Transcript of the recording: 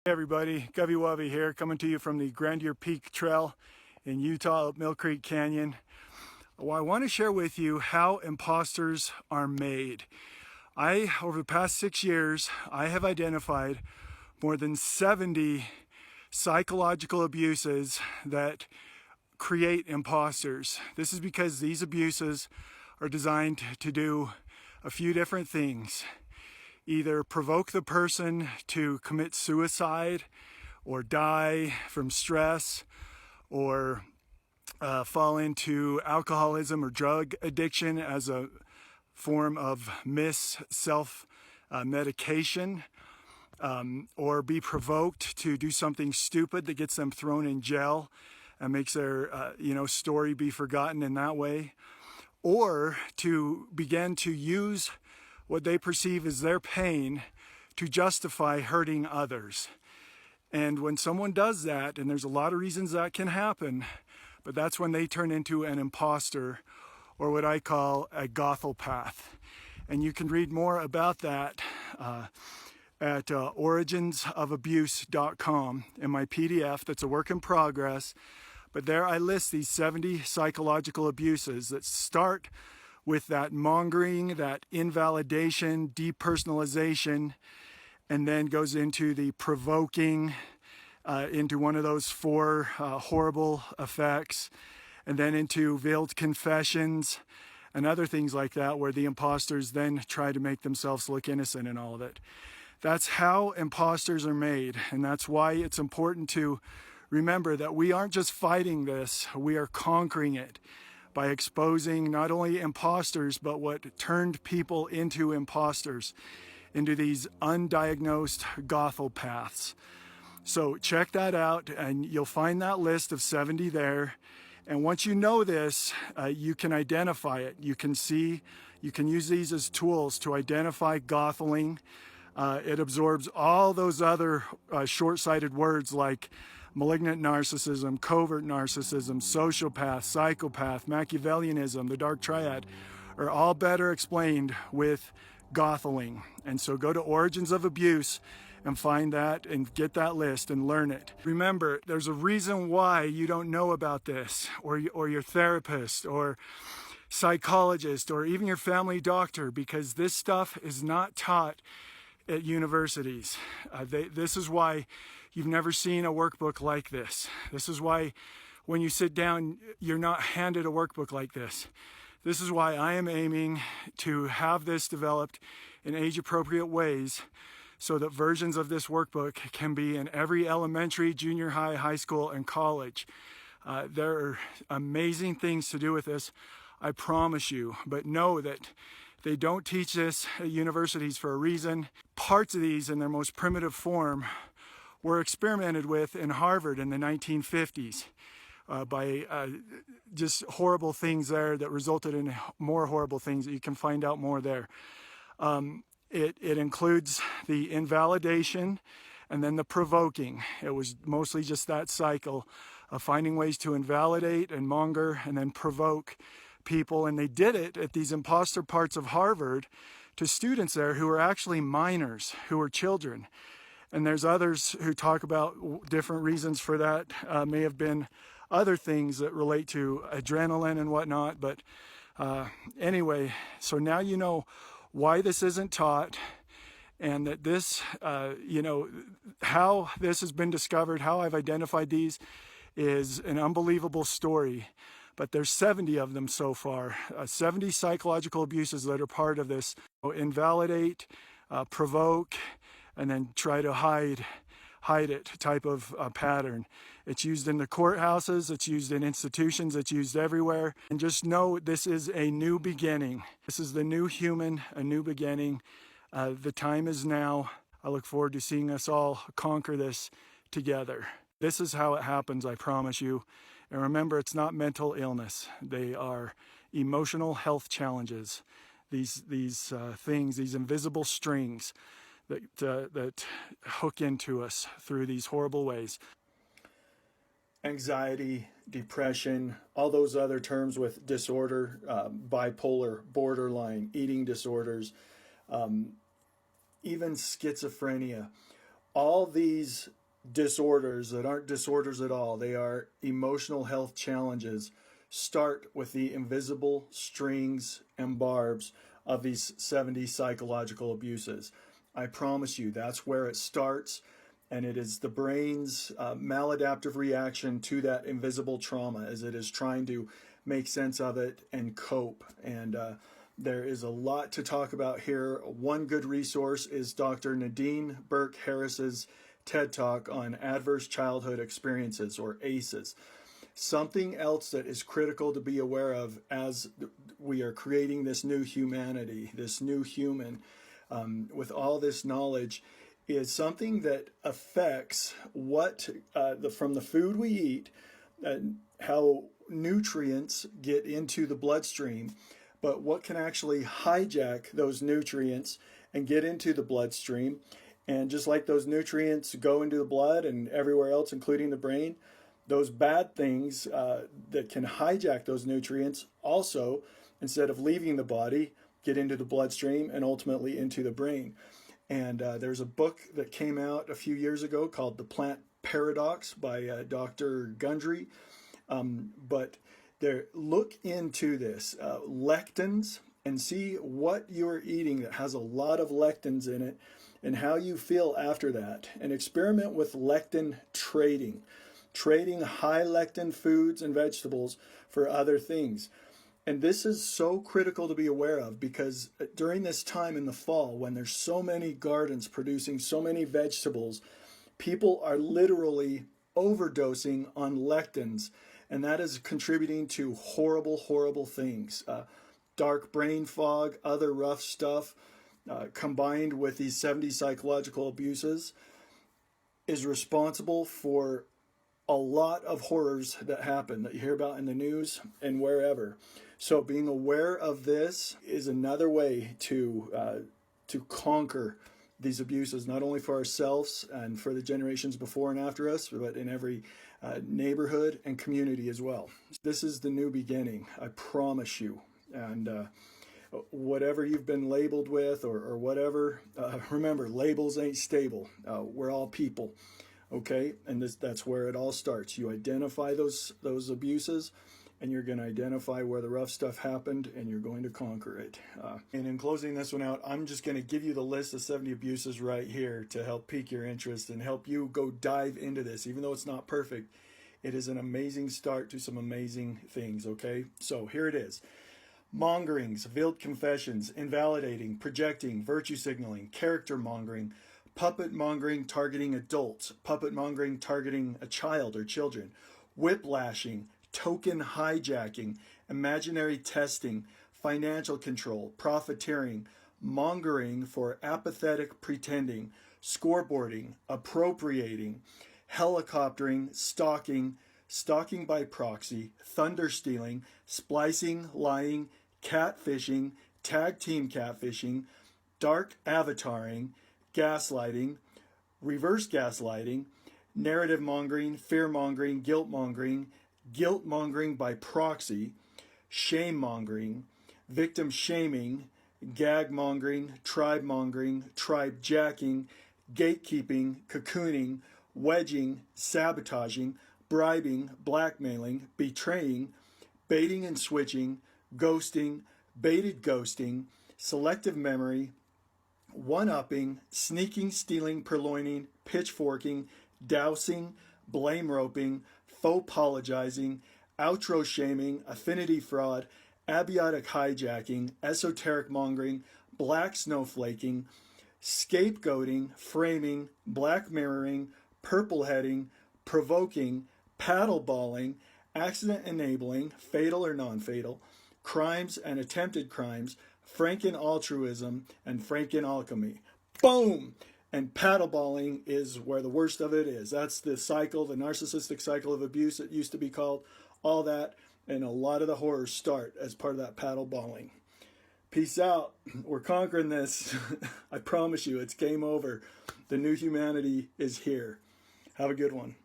Hey everybody, Gubby Wubby here, coming to you from the Grandier Peak Trail in Utah up Mill Creek Canyon. Well, I want to share with you how imposters are made. Over the past 6 years, I have identified more than 70 psychological abuses that create imposters. This is because these abuses are designed to do a few different things. Either provoke the person to commit suicide or die from stress or fall into alcoholism or drug addiction as a form of self-medication, or be provoked to do something stupid that gets them thrown in jail and makes their story be forgotten in that way, or to begin to use what they perceive as their pain to justify hurting others. And when someone does that, and there's a lot of reasons that can happen, but that's when they turn into an imposter, or what I call a Gothopath. And you can read more about that at originsofabuse.com in my PDF that's a work in progress. But there I list these 70 psychological abuses that start with that mongering, that invalidation, depersonalization, and then goes into the provoking, into one of those four horrible effects, and then into veiled confessions and other things like that, where the imposters then try to make themselves look innocent in all of it. That's how imposters are made, and that's why it's important to remember that we aren't just fighting this, we are conquering it by exposing not only imposters, but what turned people into imposters, into these undiagnosed Gothopaths. So check that out, and you'll find that list of 70 there. And once you know this, you can identify it. You can use these as tools to identify Gotholing. It absorbs all those other short-sighted words like malignant narcissism, covert narcissism, sociopath, psychopath, Machiavellianism, the dark triad, are all better explained with Gotholing. And so go to Origins of Abuse and find that and get that list and learn it. Remember, there's a reason why you don't know about this, or your therapist or psychologist or even your family doctor, because this stuff is not taught at universities. This is why you've never seen a workbook like this. This is why when you sit down, you're not handed a workbook like this. This is why I am aiming to have this developed in age-appropriate ways so that versions of this workbook can be in every elementary, junior high, high school, and college. There are amazing things to do with this, I promise you, but know that they don't teach this at universities for a reason. Parts of these in their most primitive form were experimented with in Harvard in the 1950s by just horrible things there that resulted in more horrible things that you can find out more there. It includes the invalidation and then the provoking. It was mostly just that cycle of finding ways to invalidate and monger and then provoke people. And they did it at these imposter parts of Harvard to students there who were actually minors, who were children. And there's others who talk about different reasons for that. May have been other things that relate to adrenaline and whatnot. But anyway, so now you know why this isn't taught, and that this, how this has been discovered, how I've identified these is an unbelievable story. But there's 70 of them so far, 70 psychological abuses that are part of this. Invalidate, provoke, and then try to hide it type of pattern. It's used in the courthouses, it's used in institutions, it's used everywhere. And just know this is a new beginning. This is the new human, a new beginning. The time is now. I look forward to seeing us all conquer this together. This is how it happens, I promise you. And remember, it's not mental illness. They are emotional health challenges. These things, these invisible strings that hook into us through these horrible ways. Anxiety, depression, all those other terms with disorder, bipolar, borderline, eating disorders, even schizophrenia. All these disorders that aren't disorders at all, they are emotional health challenges, start with the invisible strings and barbs of these 70 psychological abuses. I promise you, that's where it starts. And it is the brain's maladaptive reaction to that invisible trauma as it is trying to make sense of it and cope. And there is a lot to talk about here. One good resource is Dr. Nadine Burke Harris's TED Talk on Adverse Childhood Experiences, or ACEs. Something else that is critical to be aware of as we are creating this new humanity, this new human, with all this knowledge, is something that affects what, from the food we eat, how nutrients get into the bloodstream, but what can actually hijack those nutrients and get into the bloodstream. And just like those nutrients go into the blood and everywhere else, including the brain, those bad things that can hijack those nutrients also, instead of leaving the body, get into the bloodstream and ultimately into the brain. And there's a book that came out a few years ago called The Plant Paradox by Dr. Gundry. But look into this, lectins, and see what you're eating that has a lot of lectins in it and how you feel after that. And experiment with lectin trading high lectin foods and vegetables for other things. And this is so critical to be aware of, because during this time in the fall, when there's so many gardens producing so many vegetables, people are literally overdosing on lectins, and that is contributing to horrible, horrible things. Dark brain fog, other rough stuff, combined with these 70 psychological abuses, is responsible for a lot of horrors that happen that you hear about in the news and wherever. So being aware of this is another way to conquer these abuses, not only for ourselves and for the generations before and after us, but in every neighborhood and community as well. This is the new beginning, I promise you. And whatever you've been labeled with or whatever, remember, labels ain't stable. We're all people. Okay, and that's where it all starts. You identify those abuses, and you're going to identify where the rough stuff happened, and you're going to conquer it. And in closing this one out, I'm just going to give you the list of 70 abuses right here to help pique your interest and help you go dive into this. Even though it's not perfect, it is an amazing start to some amazing things, okay? So here it is. Mongerings, veiled confessions, invalidating, projecting, virtue signaling, character mongering, puppet mongering targeting adults, puppet mongering targeting a child or children, whiplashing, token hijacking, imaginary testing, financial control, profiteering, mongering for apathetic pretending, scoreboarding, appropriating, helicoptering, stalking, stalking by proxy, thunder stealing, splicing, lying, catfishing, tag team catfishing, dark avataring, gaslighting, reverse gaslighting, narrative mongering, fear mongering, guilt mongering by proxy, shame mongering, victim shaming, gag mongering, tribe jacking, gatekeeping, cocooning, wedging, sabotaging, bribing, blackmailing, betraying, baiting and switching, ghosting, baited ghosting, selective memory, one-upping, sneaking, stealing, purloining, pitchforking, dousing, blame roping, faux apologizing, outro shaming, affinity fraud, abiotic hijacking, esoteric mongering, black snowflaking, scapegoating, framing, black mirroring, purple heading, provoking, paddleballing, accident enabling, fatal or non-fatal, crimes and attempted crimes, Franken altruism, and Franken alchemy. Boom! And paddleballing is where the worst of it is. That's the cycle, the narcissistic cycle of abuse, it used to be called. All that, and a lot of the horrors start as part of that paddleballing. Peace out. We're conquering this. I promise you, it's game over. The new humanity is here. Have a good one.